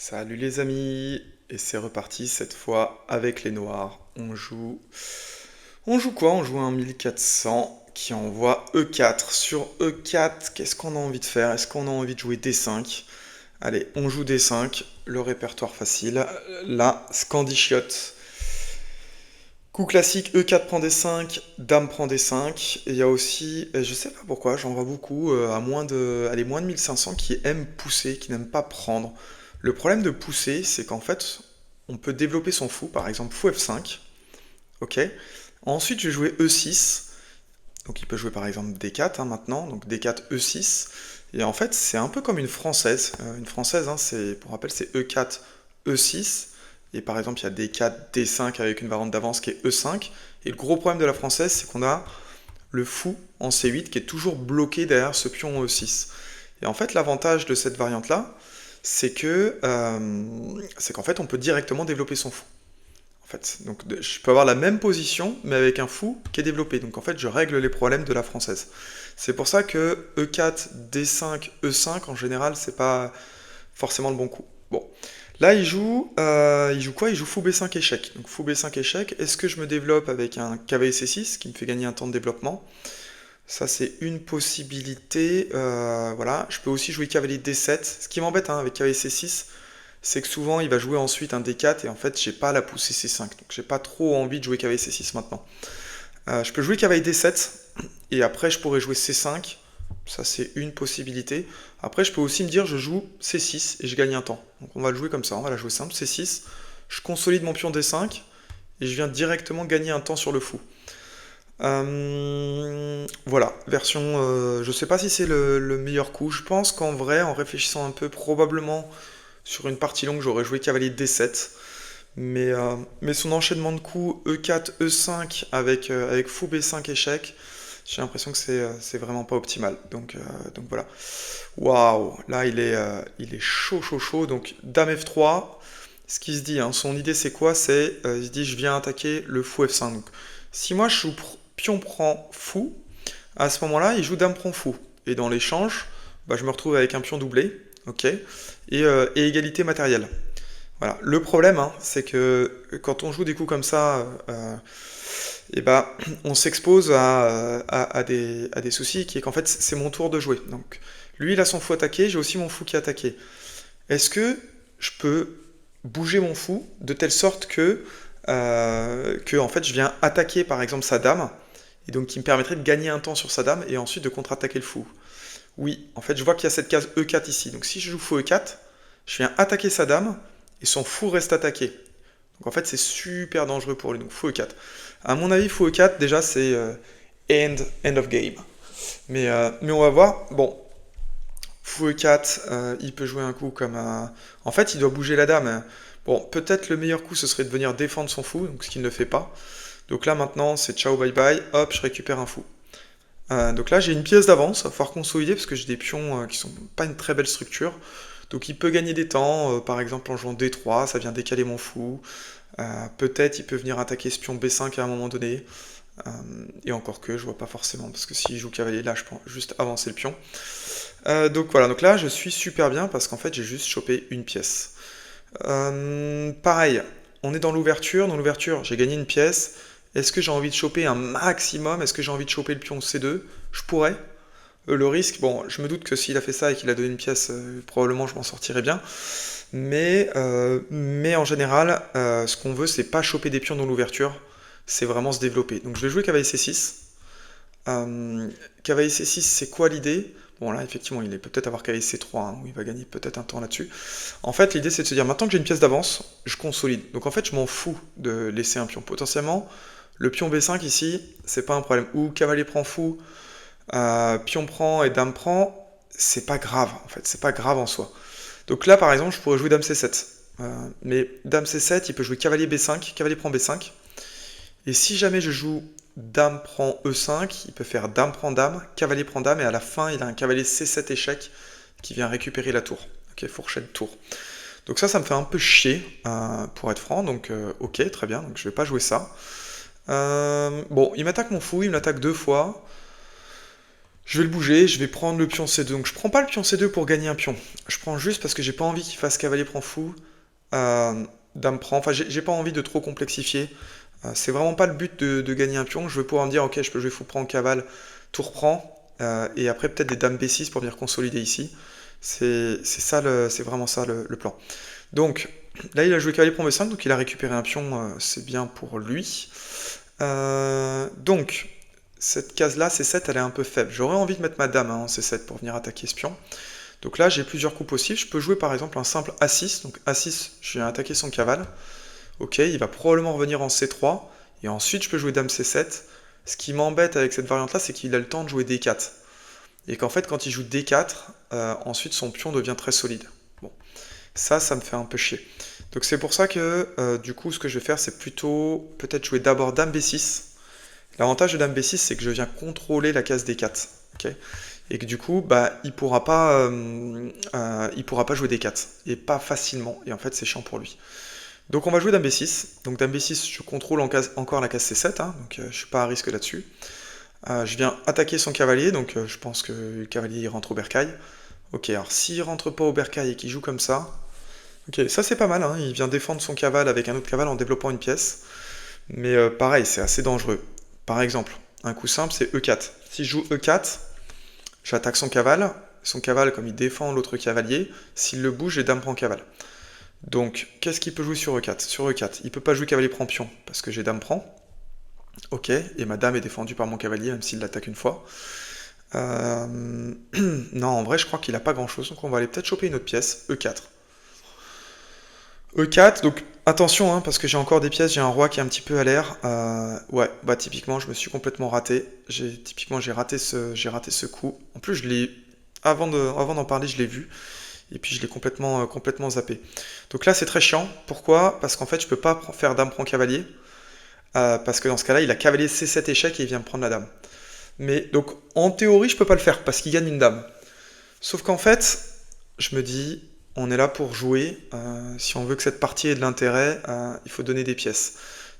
Salut les amis, et c'est reparti cette fois avec les noirs. On joue quoi? On joue un 1400 qui envoie E4. Sur E4, qu'est-ce qu'on a envie de faire? Est-ce qu'on a envie de jouer D5? Allez, on joue D5, le répertoire facile. Là, Scandi chiotte. Coup classique, E4 prend D5, Dame prend D5. Et il y a aussi, je sais pas pourquoi, j'en vois beaucoup à allez, moins de 1500 qui aiment pousser, qui n'aiment pas prendre. Le problème de pousser, c'est qu'en fait, on peut développer son fou, par exemple fou F5, ok. Ensuite, je vais jouer E6, donc il peut jouer par exemple D4 hein, maintenant, donc D4 E6. Et en fait, c'est un peu comme une française. Une française, hein, pour rappel, c'est E4 E6. Et par exemple, il y a D4 D5 avec une variante d'avance qui est E5. Et le gros problème de la française, c'est qu'on a le fou en C8 qui est toujours bloqué derrière ce pion en E6. Et en fait, l'avantage de cette variante-là, c'est qu'en fait, on peut directement développer son fou. En fait, donc je peux avoir la même position, mais avec un fou qui est développé. Donc en fait, je règle les problèmes de la française. C'est pour ça que E4, D5, E5, en général, c'est pas forcément le bon coup. Bon, là, il joue quoi? Il joue fou B5 échec. Donc fou B5 échec. Est-ce que je me développe avec un cavalier C6 qui me fait gagner un temps de développement? Ça, c'est une possibilité. Voilà. Je peux aussi jouer cavalier D7. Ce qui m'embête hein, avec cavalier C6, c'est que souvent, il va jouer ensuite un D4 et en fait, j'ai pas la poussée C5. Donc, j'ai pas trop envie de jouer cavalier C6 maintenant. Je peux jouer cavalier D7 et après, je pourrais jouer C5. Ça, c'est une possibilité. Après, je peux aussi me dire, je joue C6 et je gagne un temps. Donc, on va le jouer comme ça. On va la jouer simple, C6. Je consolide mon pion D5 et je viens directement gagner un temps sur le fou. Voilà, version. Je sais pas si c'est le meilleur coup. Je pense qu'en vrai, en réfléchissant un peu, probablement sur une partie longue, j'aurais joué cavalier D7. Mais son enchaînement de coups E4, E5 avec fou B5 échec, j'ai l'impression que c'est vraiment pas optimal. Donc voilà. Waouh, là il est chaud, chaud, chaud. Donc Dame F3, ce qui se dit, hein, son idée c'est quoi? Il se dit je viens attaquer le fou F5. Donc, si moi je joue pion prend fou, à ce moment-là il joue Dame prend fou. Et dans l'échange, bah, je me retrouve avec un pion doublé, ok, et égalité matérielle. Voilà. Le problème, hein, c'est que quand on joue des coups comme ça, et bah, on s'expose à des soucis qui est qu'en fait c'est mon tour de jouer. Donc lui il a son fou attaqué, j'ai aussi mon fou qui est attaqué. Est-ce que je peux bouger mon fou de telle sorte que en fait je viens attaquer par exemple sa dame et donc qui me permettrait de gagner un temps sur sa dame et ensuite de contre-attaquer le fou? Oui, en fait je vois qu'il y a cette case E4 ici. Donc si je joue fou E4, je viens attaquer sa dame et son fou reste attaqué. Donc en fait c'est super dangereux pour lui. Donc fou E4. À mon avis fou E4 déjà c'est end of game. Mais on va voir. Bon, fou E4, il peut jouer un coup comme un... En fait il doit bouger la dame, hein. Bon, peut-être le meilleur coup ce serait de venir défendre son fou, donc ce qu'il ne fait pas. Donc là maintenant c'est ciao bye bye, hop je récupère un fou. Donc là j'ai une pièce d'avance, il va falloir consolider parce que j'ai des pions qui sont pas une très belle structure. Donc il peut gagner des temps, par exemple en jouant D3, ça vient décaler mon fou. Peut-être il peut venir attaquer ce pion B5 à un moment donné. Et encore que je vois pas forcément, parce que s'il joue cavalier là je peux juste avancer le pion. Donc voilà, donc là je suis super bien parce qu'en fait j'ai juste chopé une pièce. Pareil, on est dans l'ouverture. Dans l'ouverture, j'ai gagné une pièce. Est-ce que j'ai envie de choper un maximum? Est-ce que j'ai envie de choper le pion C2? Je pourrais. Le risque, bon, je me doute que s'il a fait ça et qu'il a donné une pièce, probablement je m'en sortirais bien. Mais en général, ce qu'on veut, c'est pas choper des pions dans l'ouverture, c'est vraiment se développer. Donc je vais jouer cavalier C6. Cavalier C6, c'est quoi l'idée? Bon là, effectivement, il est peut-être avoir cavalier C3, hein, où il va gagner peut-être un temps là-dessus. En fait, l'idée, c'est de se dire, maintenant que j'ai une pièce d'avance, je consolide. Donc en fait, je m'en fous de laisser un pion. Potentiellement, le pion B5 ici, c'est pas un problème. Ou cavalier prend fou, pion prend et dame prend, c'est pas grave, en fait, c'est pas grave en soi. Donc là, par exemple, je pourrais jouer dame C7. Mais dame C7, il peut jouer cavalier B5, cavalier prend B5. Et si jamais je joue dame prend E5, il peut faire dame prend dame, cavalier prend dame, et à la fin, il a un cavalier C7 échec qui vient récupérer la tour. Ok, fourchette tour. Donc ça me fait un peu chier, pour être franc, donc ok, très bien, donc je vais pas jouer ça. Bon, il m'attaque mon fou, il m'attaque deux fois. Je vais le bouger, je vais prendre le pion C2. Donc je prends pas le pion C2 pour gagner un pion. Je prends juste parce que j'ai pas envie qu'il fasse cavalier prend fou. Dame prend. Enfin, j'ai pas envie de trop complexifier. C'est vraiment pas le but de gagner un pion. Je veux pouvoir me dire, ok, je peux jouer fou prend cavale, tour prend. Et après peut-être des dames B6 pour venir consolider ici. C'est vraiment ça le plan. Donc là il a joué cavalier prend B5, donc il a récupéré un pion, c'est bien pour lui. Donc cette case-là, C7, elle est un peu faible. J'aurais envie de mettre ma dame en C7 pour venir attaquer ce pion. Donc là, j'ai plusieurs coups possibles. Je peux jouer par exemple un simple A6. Donc A6, je viens attaquer son cavale. Ok, il va probablement revenir en C3. Et ensuite, je peux jouer dame C7. Ce qui m'embête avec cette variante-là, c'est qu'il a le temps de jouer D4. Et qu'en fait, quand il joue D4, ensuite son pion devient très solide. Bon, ça me fait un peu chier. Donc c'est pour ça que, du coup, ce que je vais faire, c'est plutôt peut-être jouer d'abord dame B6. L'avantage de dame B6, c'est que je viens contrôler la case D4. Okay, et que du coup, bah, il pourra pas jouer D4. Et pas facilement. Et en fait, c'est chiant pour lui. Donc on va jouer dame B6. Donc dame B6, je contrôle encore la case C7. Hein, donc je suis pas à risque là-dessus. Je viens attaquer son cavalier. Donc je pense que le cavalier il rentre au bercail. Ok, alors s'il rentre pas au bercail et qu'il joue comme ça... Ok, ça c'est pas mal. Hein, il vient défendre son cavale avec un autre cavale en développant une pièce. Mais pareil, c'est assez dangereux. Par exemple, un coup simple, c'est E4. Si je joue E4, j'attaque son cavale. Son cavale, comme il défend l'autre cavalier, s'il le bouge, j'ai dame prend cavale. Donc, qu'est-ce qu'il peut jouer sur E4? Sur E4, il peut pas jouer cavalier prend pion, parce que j'ai dame prend. Ok, et ma dame est défendue par mon cavalier, même s'il l'attaque une fois. Non, en vrai, je crois qu'il a pas grand-chose, donc on va aller peut-être choper une autre pièce, E4. E4, donc attention, hein, parce que j'ai encore des pièces, j'ai un roi qui est un petit peu à l'air. Ouais, bah typiquement, je me suis complètement raté. Typiquement, j'ai raté ce coup. En plus, avant d'en parler, je l'ai vu. Et puis, je l'ai complètement zappé. Donc là, c'est très chiant. Pourquoi? Parce qu'en fait, je peux pas faire dame prend cavalier. Parce que dans ce cas-là, il a cavalier C7 échec et il vient me prendre la dame. Mais donc, en théorie, je peux pas le faire parce qu'il gagne une dame. Sauf qu'en fait, je me dis, on est là pour jouer. Si on veut que cette partie ait de l'intérêt, il faut donner des pièces.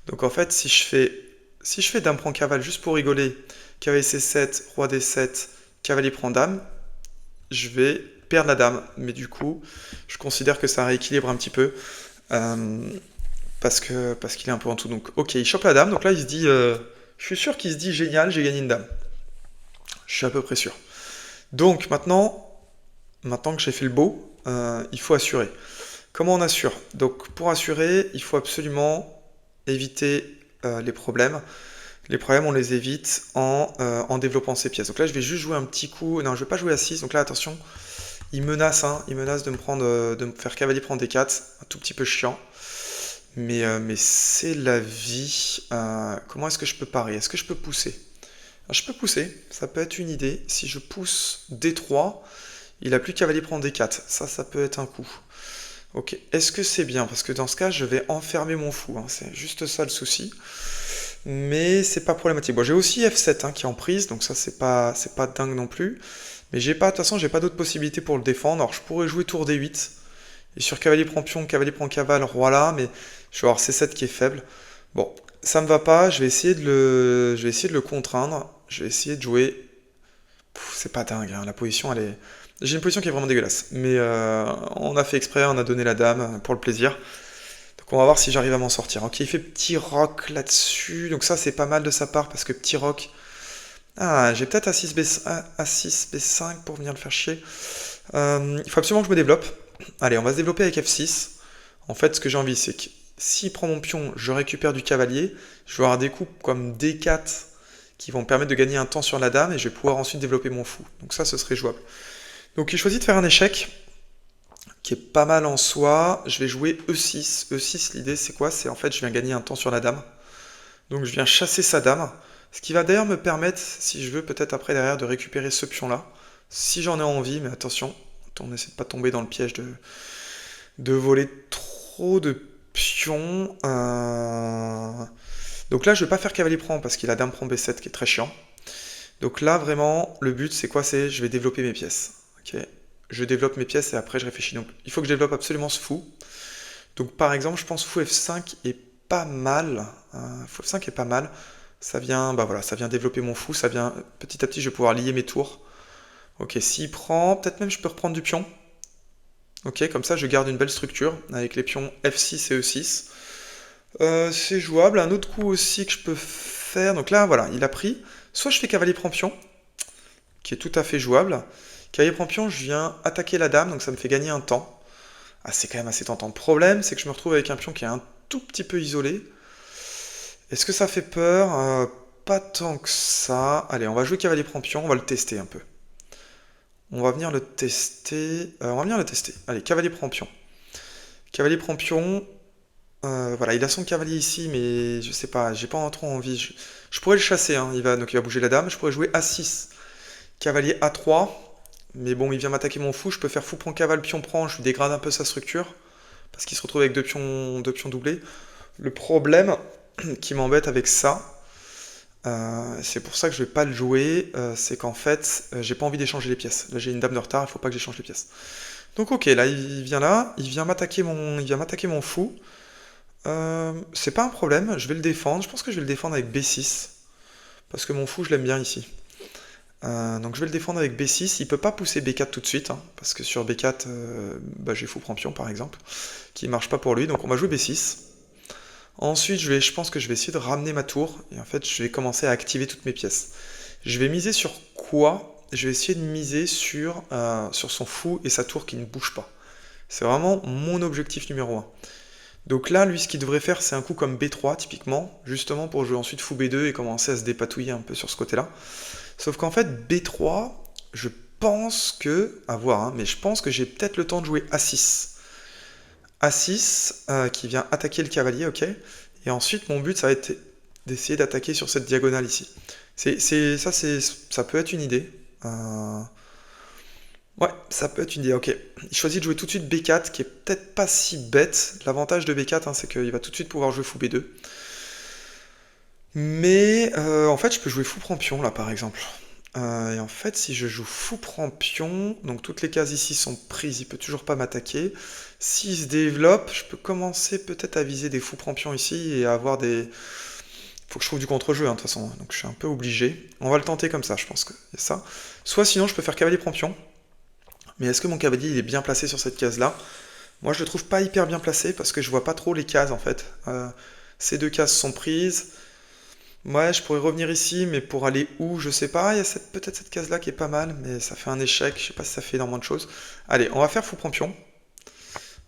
Donc en fait, si je fais dame prend cavale juste pour rigoler, cavalier C7, roi D7, cavalier prend dame, je vais perdre la dame. Mais du coup, je considère que ça rééquilibre un petit peu. Parce qu'il est un peu en dessous. Donc ok, il chope la dame. Donc là, il se dit... je suis sûr qu'il se dit, génial, j'ai gagné une dame. Je suis à peu près sûr. Donc maintenant que j'ai fait le beau, il faut assurer. Comment on assure? Donc pour assurer, il faut absolument éviter les problèmes. Les problèmes, on les évite en développant ses pièces. Donc là, je vais juste jouer un petit coup. Non, je ne vais pas jouer à 6. Donc là, attention, il menace de me faire cavalier prendre D4. Un tout petit peu chiant. Mais c'est la vie. Comment est-ce que je peux parer? Est-ce que je peux pousser? Alors, je peux pousser, ça peut être une idée. Si je pousse D3, il a plus cavalier prendre D4. Ça peut être un coup. Ok, est-ce que c'est bien? Parce que dans ce cas, je vais enfermer mon fou. Hein. C'est juste ça le souci. Mais c'est pas problématique. Bon, j'ai aussi F7 qui est en prise, donc ça c'est pas dingue non plus. Mais de toute façon, j'ai pas d'autres possibilités pour le défendre. Alors je pourrais jouer tour D8. Et sur cavalier prend pion, cavalier prend cavale, roi là, mais je vais avoir C7 qui est faible. Bon, ça me va pas, je vais essayer de le contraindre. Je vais essayer de jouer. C'est pas dingue, hein, la position elle est. J'ai une position qui est vraiment dégueulasse. Mais on a fait exprès, on a donné la dame pour le plaisir. Donc on va voir si j'arrive à m'en sortir. Ok, il fait petit roc là-dessus. Donc ça c'est pas mal de sa part parce que petit roc. Ah, j'ai peut-être A6 B5 pour venir le faire chier. Il faut absolument que je me développe. Allez, on va se développer avec F6. En fait, ce que j'ai envie, c'est que s'il prend mon pion, je récupère du cavalier. Je vais avoir des coups comme D4 qui vont me permettre de gagner un temps sur la dame et je vais pouvoir ensuite développer mon fou. Donc ça, ce serait jouable. Donc il choisit de faire un échec qui est pas mal en soi. Je vais jouer E6. E6, l'idée, c'est quoi? C'est en fait, je viens gagner un temps sur la dame. Donc je viens chasser sa dame. Ce qui va d'ailleurs me permettre, si je veux, peut-être après derrière, de récupérer ce pion-là. Si j'en ai envie, mais attention, on essaie de pas tomber dans le piège de voler trop de pions. Donc là, je vais pas faire cavalier prend parce qu'il a dame prend B7 qui est très chiant. Donc là, vraiment, le but, c'est quoi? C'est je vais développer mes pièces. Ok, je développe mes pièces et après, je réfléchis. Donc, il faut que je développe absolument ce fou. Donc, par exemple, je pense fou F5 est pas mal. Fou F5 est pas mal. Ça vient, bah voilà, ça vient développer mon fou. Ça vient, petit à petit, je vais pouvoir lier mes tours. Ok, s'il prend, peut-être même je peux reprendre du pion. Ok, comme ça je garde une belle structure avec les pions F6 et E6. C'est jouable. Un autre coup aussi que je peux faire. Donc là, voilà, il a pris. Soit je fais cavalier prend pion, qui est tout à fait jouable. Cavalier prend pion, je viens attaquer la dame, donc ça me fait gagner un temps. Ah, c'est quand même assez tentant. Le problème, c'est que je me retrouve avec un pion qui est un tout petit peu isolé. Est-ce que ça fait peur? Pas tant que ça. Allez, on va jouer cavalier prend pion, on va le tester un peu. On va venir le tester. On va venir le tester. Allez, cavalier prend pion. Cavalier prend pion. Voilà, il a son cavalier ici, mais je sais pas, j'ai pas trop envie. Je pourrais le chasser, hein. Donc il va bouger la dame. Je pourrais jouer A6, cavalier A3. Mais bon, il vient m'attaquer mon fou. Je peux faire fou prend cavale, pion prend. Je lui dégrade un peu sa structure. Parce qu'il se retrouve avec deux pions doublés. Le problème qui m'embête avec ça, c'est pour ça que je vais pas le jouer, c'est qu'en fait, j'ai pas envie d'échanger les pièces. Là, j'ai une dame de retard, il faut pas que j'échange les pièces. Donc ok, là, il vient m'attaquer mon fou. C'est pas un problème, je vais le défendre. Je pense que je vais le défendre avec B6. Parce que mon fou, je l'aime bien ici. Donc je vais le défendre avec B6. Il peut pas pousser B4 tout de suite, hein, parce que sur B4, bah, j'ai fou prend pion par exemple, qui marche pas pour lui. Donc on va jouer B6. Ensuite, je pense que je vais essayer de ramener ma tour. Et en fait, je vais commencer à activer toutes mes pièces. Je vais miser sur quoi? Je vais essayer de miser sur son fou et sa tour qui ne bouge pas. C'est vraiment mon objectif numéro 1. Donc là, lui, ce qu'il devrait faire, c'est un coup comme B3, typiquement, justement pour jouer ensuite fou B2 et commencer à se dépatouiller un peu sur ce côté-là. Sauf qu'en fait, B3, je pense que, à voir, hein, mais je pense que j'ai peut-être le temps de jouer A6. A6, qui vient attaquer le cavalier, ok. Et ensuite, mon but, ça va être d'essayer d'attaquer sur cette diagonale ici. Ça peut être une idée. Ouais, ça peut être une idée, ok. Il choisit de jouer tout de suite B4, qui est peut-être pas si bête. L'avantage de B4, hein, c'est qu'il va tout de suite pouvoir jouer fou B2. Mais en fait, je peux jouer fou prend pion, là, par exemple. Et en fait, si je joue fou prend pion, donc toutes les cases ici sont prises, il peut toujours pas m'attaquer. S'il se développe, je peux commencer peut-être à viser des fou prend pion ici et à avoir des... Faut que je trouve du contre-jeu, hein, de toute façon, donc je suis un peu obligé. On va le tenter comme ça, je pense que c'est ça. Soit sinon, je peux faire cavalier prend pion. Mais est-ce que mon cavalier, il est bien placé sur cette case-là? Moi, je le trouve pas hyper bien placé, parce que je vois pas trop les cases, en fait. Ces deux cases sont prises. Ouais, je pourrais revenir ici, mais pour aller où, je sais pas. Il y a peut-être cette case-là qui est pas mal, mais ça fait un échec. Je sais pas si ça fait énormément de choses. Allez, on va faire fou prend pion.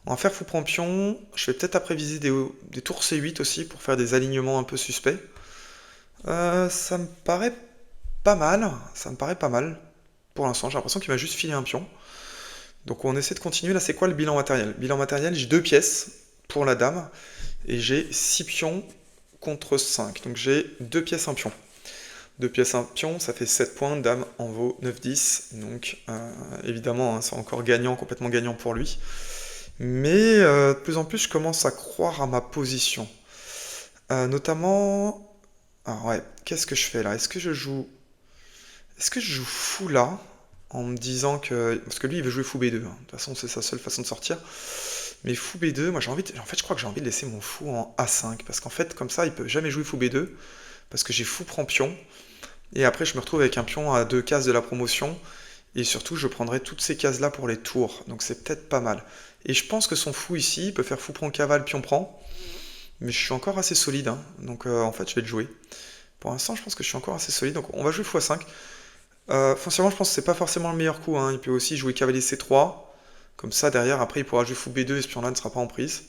On va faire fou prend pion. Je vais peut-être après viser des tours C8 aussi pour faire des alignements un peu suspects. Ça me paraît pas mal. Ça me paraît pas mal. Pour l'instant, j'ai l'impression qu'il m'a juste filé un pion. Donc on essaie de continuer. Là, c'est quoi le bilan matériel? Bilan matériel, j'ai 2 pièces pour la dame. Et j'ai 6 pions contre 5. Donc j'ai 2 pièces, un pion. 2 pièces, un pion, ça fait 7 points. Dame en vaut 9-10. Donc évidemment, hein, c'est encore gagnant, complètement gagnant pour lui. Mais de plus en plus, je commence à croire à ma position. Notamment... Ah ouais, qu'est-ce que je fais là? Est-ce que je joue... fou là? En me disant que... Parce que lui, il veut jouer fou B2. Hein. De toute façon, c'est sa seule façon de sortir. Mais fou B2, moi j'ai envie de... En fait, je crois que j'ai envie de laisser mon fou en A5. Parce qu'en fait, comme ça, il peut jamais jouer fou B2. Parce que j'ai fou prend pion. Et après, je me retrouve avec un pion à 2 cases de la promotion. Et surtout, je prendrai toutes ces cases-là pour les tours. Donc c'est peut-être pas mal. Et je pense que son fou ici, il peut faire fou prend cavale, pion prend. Mais je suis encore assez solide. Hein. Donc en fait, je vais le jouer. Pour l'instant, je pense que je suis encore assez solide. Donc on va jouer fou A5. Foncièrement, je pense que c'est pas forcément le meilleur coup. Hein. Il peut aussi jouer cavalier C3. Comme ça, derrière, après, il pourra jouer fou B2 et ce pion-là ne sera pas en prise.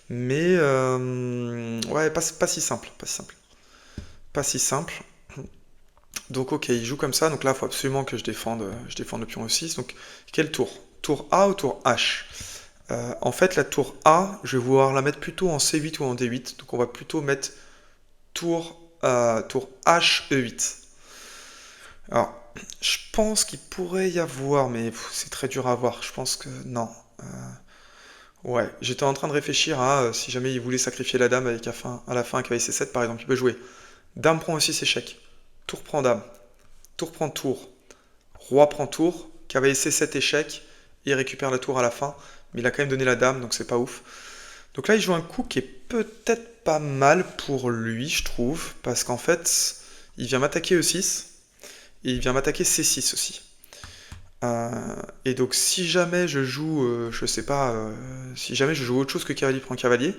Mais, ouais, pas si simple. Pas si simple. Pas si simple. Donc, ok, il joue comme ça. Donc là, il faut absolument que je défende le pion E6. Donc, quel tour? Tour A ou tour H? En fait, la tour A, je vais vouloir la mettre plutôt en C8 ou en D8. Donc, on va plutôt mettre tour H, E8. Alors, je pense qu'il pourrait y avoir, mais c'est très dur à voir. Je pense que non. Ouais, j'étais en train de réfléchir à si jamais il voulait sacrifier la dame avec à la fin un cavalier C7 par exemple, il peut jouer. Dame prend aussi échec. Tour prend dame. Tour prend tour. Roi prend tour. Cavalier C7 échec. Et il récupère la tour à la fin. Mais il a quand même donné la dame, donc c'est pas ouf. Donc là, il joue un coup qui est peut-être pas mal pour lui, je trouve. Parce qu'en fait, il vient m'attaquer E6. Et il vient m'attaquer C6 aussi. Euh, et donc si jamais je joue, je sais pas, si jamais je joue autre chose que cavalier prend cavalier,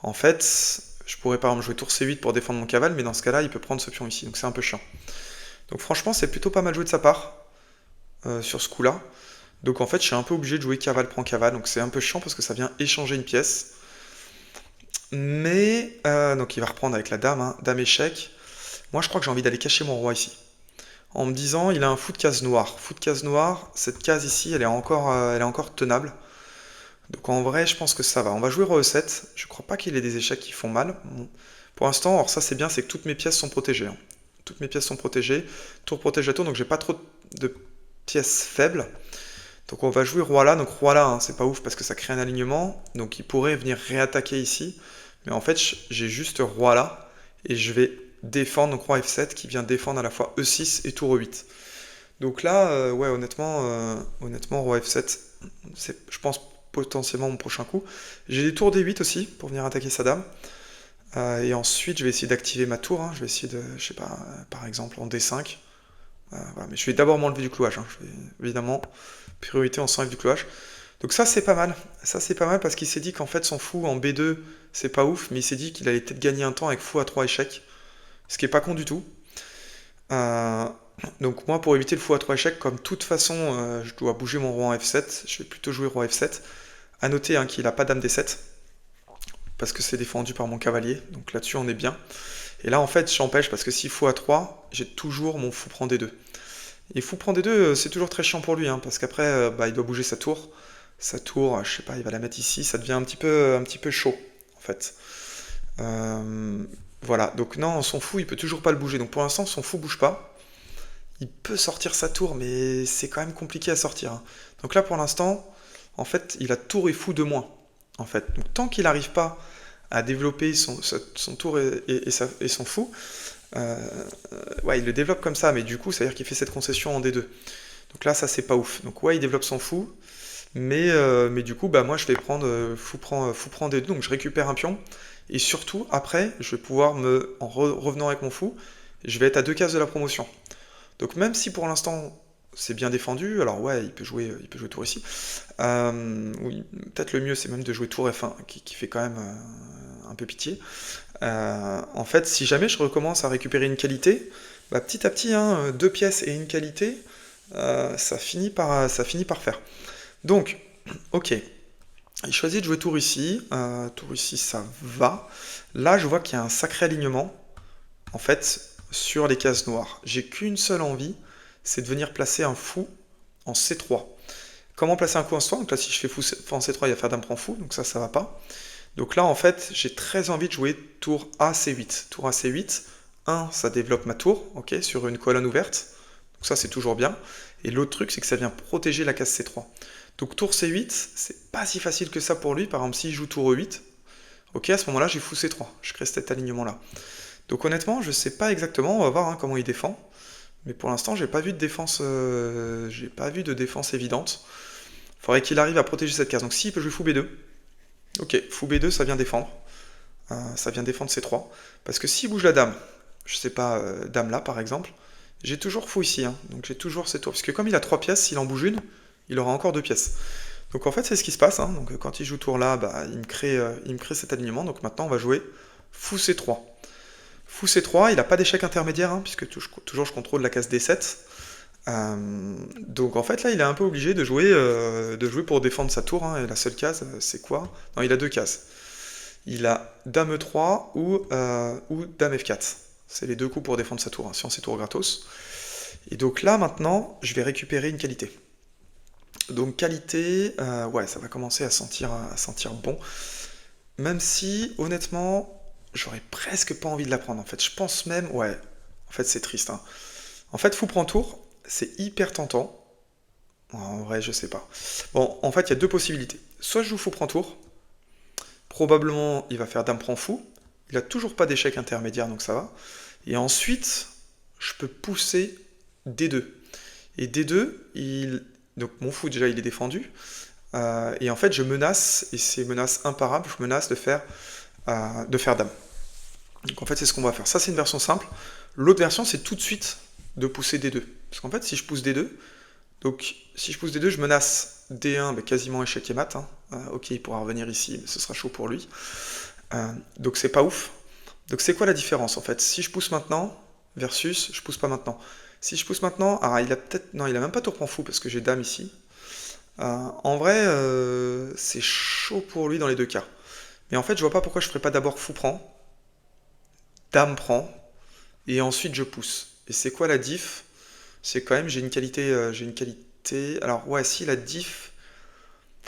en fait, je pourrais par exemple jouer tour C8 pour défendre mon cavale, mais dans ce cas-là, il peut prendre ce pion ici, donc c'est un peu chiant. Donc franchement, c'est plutôt pas mal joué de sa part sur ce coup-là. Donc en fait, je suis un peu obligé de jouer cavale prend cavale, donc c'est un peu chiant parce que ça vient échanger une pièce. Mais, donc il va reprendre avec la dame, hein, dame échec. Moi, je crois que j'ai envie d'aller cacher mon roi ici. En me disant, il a un fou de case noire. Fou de case noire, cette case ici, elle est encore tenable. Donc en vrai, je pense que ça va. On va jouer roi E7. Je crois pas qu'il ait des échecs qui font mal. Bon. Pour l'instant, alors ça c'est bien, c'est que toutes mes pièces sont protégées, hein. Toutes mes pièces sont protégées. Tour protège la tour, donc j'ai pas trop de pièces faibles. Donc on va jouer roi là. Donc roi là, hein, c'est pas ouf parce que ça crée un alignement. Donc il pourrait venir réattaquer ici. Mais en fait, j'ai juste roi là. Et je vais défendre, donc roi F7 qui vient défendre à la fois E6 et tour E8. Donc là, ouais, honnêtement, roi F7, c'est, je pense, potentiellement mon prochain coup. J'ai des tours D8 aussi pour venir attaquer sa dame. Et ensuite, je vais essayer d'activer ma tour, hein. Je vais essayer de, je sais pas, par exemple en D5. Voilà. Mais je vais d'abord m'enlever du clouage, hein. Je vais, évidemment, priorité en s'enlève du clouage. Donc ça, c'est pas mal. Ça, c'est pas mal parce qu'il s'est dit qu'en fait, son fou en B2, c'est pas ouf, mais il s'est dit qu'il allait peut-être gagner un temps avec fou à 3 échecs. Ce qui est pas con du tout. Euh, donc moi, pour éviter le fou à 3 échecs, comme de toute façon, je dois bouger mon roi en F7, je vais plutôt jouer roi F7. A noter hein, qu'il n'a pas dame D7, parce que c'est défendu par mon cavalier, donc là-dessus on est bien. Et là en fait j'empêche, parce que si fou à 3, j'ai toujours mon fou prend D2. Et fou prend D2, c'est toujours très chiant pour lui, hein, parce qu'après bah, il doit bouger sa tour. Sa tour, je sais pas, il va la mettre ici, ça devient un petit peu chaud, en fait. Euh, voilà, donc non, son fou, il peut toujours pas le bouger. Donc pour l'instant, son fou bouge pas. Il peut sortir sa tour, mais c'est quand même compliqué à sortir, hein. Donc là, pour l'instant, en fait, il a tour et fou de moins. En fait, donc tant qu'il n'arrive pas à développer son tour et son fou, euh, ouais, il le développe comme ça, mais du coup, ça veut dire qu'il fait cette concession en D2. Donc là, ça, c'est pas ouf. Donc ouais, il développe son fou, mais du coup, bah moi, je vais prendre fou prend D2, donc je récupère un pion. Et surtout, après, je vais pouvoir en revenant avec mon fou, je vais être à 2 cases de la promotion. Donc même si pour l'instant c'est bien défendu, alors ouais, il peut jouer tour ici. Oui, peut-être le mieux c'est même de jouer tour F1, qui fait quand même un peu pitié. En fait, si jamais je recommence à récupérer une qualité, bah, petit à petit, hein, 2 pièces et une qualité, ça finit par faire. Donc, ok, il choisit de jouer tour ici ça va. Là, je vois qu'il y a un sacré alignement, en fait, sur les cases noires. J'ai qu'une seule envie, c'est de venir placer un fou en C3. Comment placer un coup en C3? Donc là, si je fais fou en C3, il va faire dame prend fou, donc ça va pas. Donc là, en fait, j'ai très envie de jouer tour A C8. Tour A C8, 1, ça développe ma tour, ok, sur une colonne ouverte. Donc ça, c'est toujours bien. Et l'autre truc, c'est que ça vient protéger la case C3. Donc tour C8, c'est pas si facile que ça pour lui. Par exemple, s'il joue tour E8, ok, à ce moment-là, j'ai fou C3. Je crée cet alignement-là. Donc honnêtement, je sais pas exactement, on va voir hein, comment il défend. Mais pour l'instant, j'ai pas vu de défense évidente. Il faudrait qu'il arrive à protéger cette case. Donc s'il peut jouer fou B2, ok, fou B2, ça vient défendre. Ça vient défendre C3. Parce que s'il bouge la dame, je sais pas, dame là par exemple, j'ai toujours fou ici, hein, donc j'ai toujours ces tours. Parce que comme il a 3 pièces, s'il en bouge une, il aura encore 2 pièces. Donc en fait, c'est ce qui se passe, hein. Donc quand il joue tour là, bah, il me crée cet alignement. Donc maintenant, on va jouer fou C3. Fou C3, il n'a pas d'échec intermédiaire, hein, puisque toujours je contrôle la case D7. Donc en fait là il est un peu obligé de jouer pour défendre sa tour, hein, et la seule case c'est quoi? Non, il a 2 cases. Il a dame E3 ou dame F4. C'est les 2 coups pour défendre sa tour, hein, si on sait tour gratos. Et donc là maintenant je vais récupérer une qualité. Donc qualité, ouais ça va commencer à sentir bon. Même si honnêtement j'aurais presque pas envie de la prendre en fait. Je pense même, ouais, en fait c'est triste, hein. En fait, fou prend tour, c'est hyper tentant. En vrai, je sais pas. Bon, en fait, il y a 2 possibilités. Soit je joue fou prend tour, probablement il va faire dame prend fou. Il a toujours pas d'échec intermédiaire, donc ça va. Et ensuite, je peux pousser D2. Et D2, donc mon fou déjà il est défendu. Et en fait, je menace, et c'est menace imparable, je menace de faire dame. Donc en fait, c'est ce qu'on va faire. Ça, c'est une version simple. L'autre version, c'est tout de suite de pousser D2. Parce qu'en fait, si je pousse D2, Donc si je pousse D2, je menace D1, quasiment échec et mat. Hein. Ok, il pourra revenir ici, mais ce sera chaud pour lui. Donc c'est pas ouf. Donc c'est quoi la différence en fait? Si je pousse maintenant, versus je pousse pas maintenant. Si je pousse maintenant, ah il a peut-être... Non, il a même pas tour prend fou parce que j'ai dame ici. En vrai, c'est chaud pour lui dans les deux cas. Mais en fait, je vois pas pourquoi je ferais pas d'abord fou prend, dame prend, et ensuite je pousse. Et c'est quoi la diff? C'est quand même, j'ai une qualité... Alors ouais, si la diff,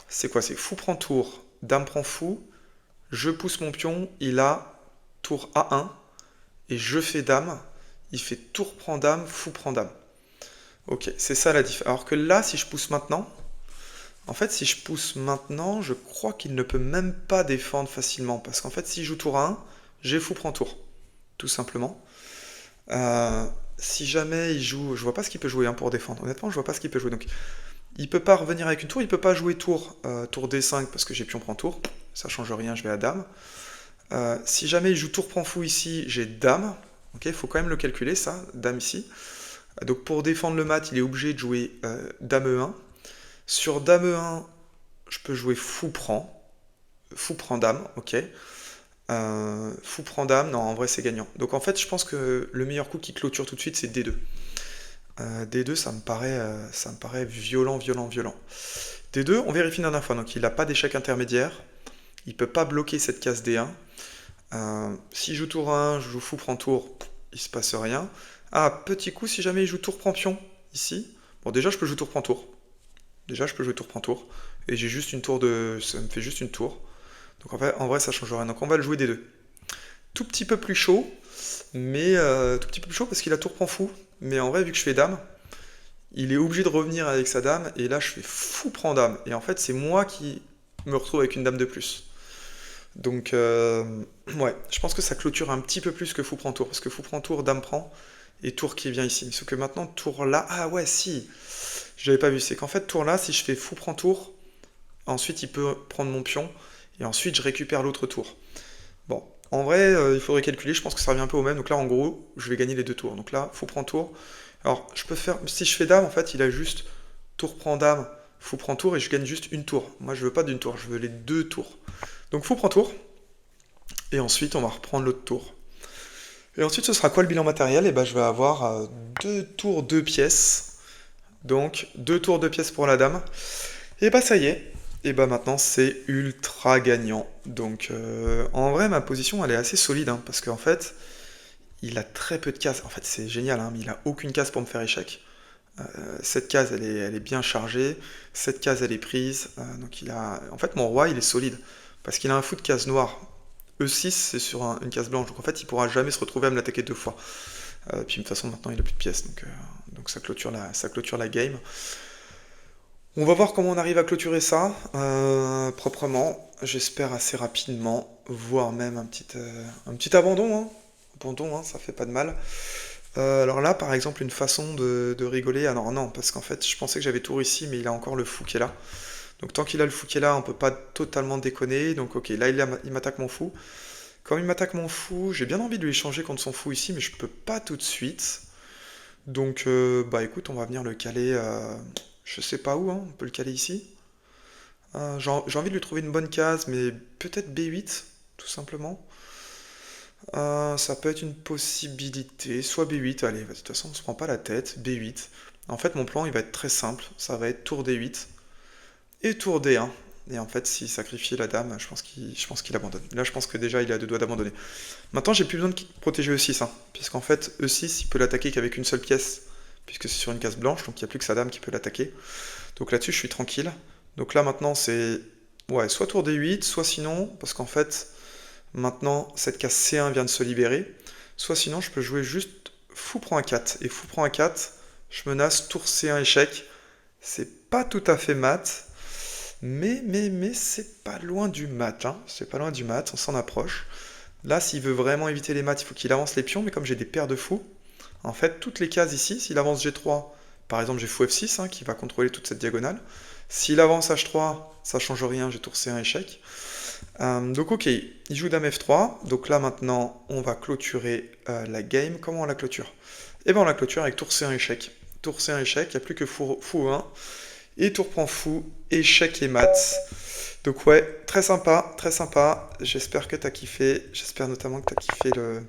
c'est quoi? C'est fou prend tour, dame prend fou, je pousse mon pion, il a tour A1, et je fais dame, il fait tour prend dame, fou prend dame. Ok, c'est ça la diff. Alors que là, si je pousse maintenant, en fait, si je pousse maintenant, je crois qu'il ne peut même pas défendre facilement. Parce qu'en fait, s'il joue tour 1, j'ai fou prend tour. Tout simplement. Si jamais il joue... Je vois pas ce qu'il peut jouer hein, pour défendre. Honnêtement, je vois pas ce qu'il peut jouer. Donc, il peut pas revenir avec une tour. Il peut pas jouer tour D5 parce que j'ai pion prend tour. Ça change rien, je vais à dame. Si jamais il joue tour prend fou ici, j'ai dame. Ok, il faut quand même le calculer ça, dame ici. Donc pour défendre le mat, il est obligé de jouer dame E1. Sur dame E1, je peux jouer fou prend dame, ok. Fou prend dame, non, en vrai c'est gagnant. Donc en fait, je pense que le meilleur coup qui clôture tout de suite, c'est D2. D2, ça me paraît violent, violent, violent. D2, on vérifie une dernière fois. Donc il n'a pas d'échec intermédiaire. Il peut pas bloquer cette case D1. S'il joue tour 1, je joue fou prend tour, il se passe rien. Ah, petit coup, si jamais il joue tour prend pion, ici. Bon, déjà, je peux jouer tour prend tour. Et j'ai juste une tour de... Ça me fait juste une tour. Donc en vrai, ça change rien. Donc on va le jouer des deux. Tout petit peu plus chaud, mais tout petit peu plus chaud parce qu'il a tour prend fou. Mais en vrai, vu que je fais dame, il est obligé de revenir avec sa dame. Et là, je fais fou prend dame. Et en fait, c'est moi qui me retrouve avec une dame de plus. Donc, ouais, je pense que ça clôture un petit peu plus que fou prend tour. Parce que fou prend tour, dame prend, et tour qui vient ici. Sauf que maintenant, tour là... Ah ouais, si. Je l'avais pas vu. C'est qu'en fait, tour là, si je fais fou prend tour, ensuite il peut prendre mon pion, et ensuite je récupère l'autre tour. Bon, en vrai, il faudrait calculer, je pense que ça revient un peu au même. Donc là, en gros, je vais gagner les deux tours. Donc là, fou prend tour. Alors, je peux faire... Si je fais dame, en fait, il a juste tour prend dame, fou prend tour, et je gagne juste une tour. Moi, je veux pas d'une tour, je veux les deux tours. Donc fou prend tour, et ensuite, on va reprendre l'autre tour. Et ensuite, ce sera quoi le bilan matériel? Et ben, je vais avoir deux tours, deux pièces. Donc, deux tours, deux pièces pour la dame. Et bah, ça y est. Et bah, maintenant, c'est ultra gagnant. Donc, en vrai, ma position, elle est assez solide. Hein, parce qu'en fait, il a très peu de cases. En fait, c'est génial. Hein, mais il a aucune case pour me faire échec. Cette case, elle est bien chargée. Cette case, elle est prise. Donc, il a... En fait, mon roi, il est solide. Parce qu'il a un fou de case noire. E6, c'est sur une case blanche. Donc, en fait, il pourra jamais se retrouver à me l'attaquer deux fois. Puis de toute façon, maintenant, il n'a plus de pièces. Donc ça clôture la game. On va voir comment on arrive à clôturer ça proprement. J'espère assez rapidement. Voire même un petit abandon. Hein. Abandon, hein, ça fait pas de mal. Alors là, par exemple, une façon de rigoler. Alors non, parce qu'en fait, je pensais que j'avais tour ici, mais il a encore le fou qui est là. Donc tant qu'il a le fou qui est là, on peut pas totalement déconner. Donc ok, là il m'attaque mon fou. Quand il m'attaque mon fou, j'ai bien envie de lui échanger contre son fou ici, mais je peux pas tout de suite. Donc bah écoute, on va venir le caler, je sais pas où, hein, on peut le caler ici. J'ai envie de lui trouver une bonne case, mais peut-être B8, tout simplement. Ça peut être une possibilité, soit B8, allez, de toute façon on se prend pas la tête, B8. En fait mon plan il va être très simple, ça va être tour D8 et tour D1. Et en fait s'il sacrifie la dame, je pense qu'il abandonne. Là je pense que déjà il a deux doigts d'abandonner. Maintenant j'ai plus besoin de protéger E6, hein, puisqu'en fait E6 il peut l'attaquer qu'avec une seule pièce, puisque c'est sur une case blanche, donc il n'y a plus que sa dame qui peut l'attaquer. Donc là-dessus je suis tranquille. Donc là maintenant c'est ouais, soit tour D8, soit sinon, parce qu'en fait maintenant cette case C1 vient de se libérer, soit sinon je peux jouer juste fou prend A4, et fou prend A4, je menace tour C1 échec, c'est pas tout à fait mat, mais c'est pas loin du mat, hein. C'est pas loin du mat, on s'en approche. Là, s'il veut vraiment éviter les maths, il faut qu'il avance les pions, mais comme j'ai des paires de fous, en fait, toutes les cases ici, s'il avance G3, par exemple, j'ai fou F6, hein, qui va contrôler toute cette diagonale. S'il avance H3, ça change rien, j'ai tour C1 échec. Donc ok, il joue dame F3, donc là maintenant, on va clôturer la game. Comment on la clôture? Eh bien on la clôture avec tour C1 échec. Tour C1 échec, il n'y a plus que fou 1. Et tour prend fou, échec et mat. Donc ouais, très sympa, très sympa. J'espère que t'as kiffé. J'espère notamment que t'as kiffé le...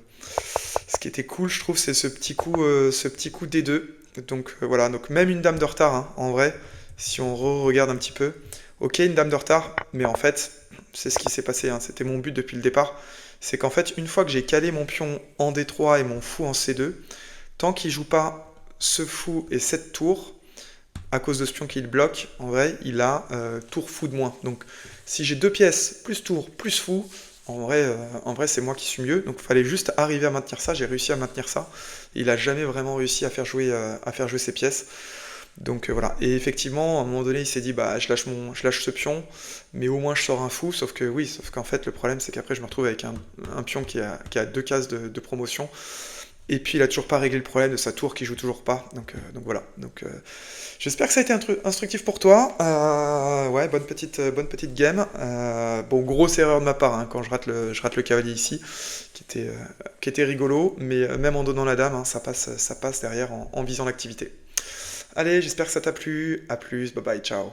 Ce qui était cool, je trouve, c'est ce petit coup D2. Donc voilà, donc même une dame de retard, hein, en vrai, si on regarde un petit peu. Ok, une dame de retard, mais en fait, c'est ce qui s'est passé, hein, c'était mon but depuis le départ. C'est qu'en fait, une fois que j'ai calé mon pion en D3 et mon fou en C2, tant qu'il joue pas ce fou et cette tour, à cause de ce pion qu'il bloque, en vrai, il a tour fou de moins. Donc si j'ai deux pièces, plus tour, plus fou, en vrai c'est moi qui suis mieux. Donc il fallait juste arriver à maintenir ça, j'ai réussi à maintenir ça. Il a jamais vraiment réussi à faire jouer ses pièces. Donc voilà. Et effectivement, à un moment donné, il s'est dit, bah je lâche ce pion, mais au moins je sors un fou. Sauf que oui, sauf qu'en fait le problème c'est qu'après je me retrouve avec un pion qui a deux cases de promotion. Et puis il a toujours pas réglé le problème de sa tour qui joue toujours pas. Donc voilà. Donc j'espère que ça a été instructif pour toi. Ouais, bonne petite game. Bon, grosse erreur de ma part hein, quand je rate le cavalier ici, qui était rigolo, mais même en donnant la dame, hein, ça passe derrière en visant l'activité. Allez, j'espère que ça t'a plu. À plus, bye bye, ciao.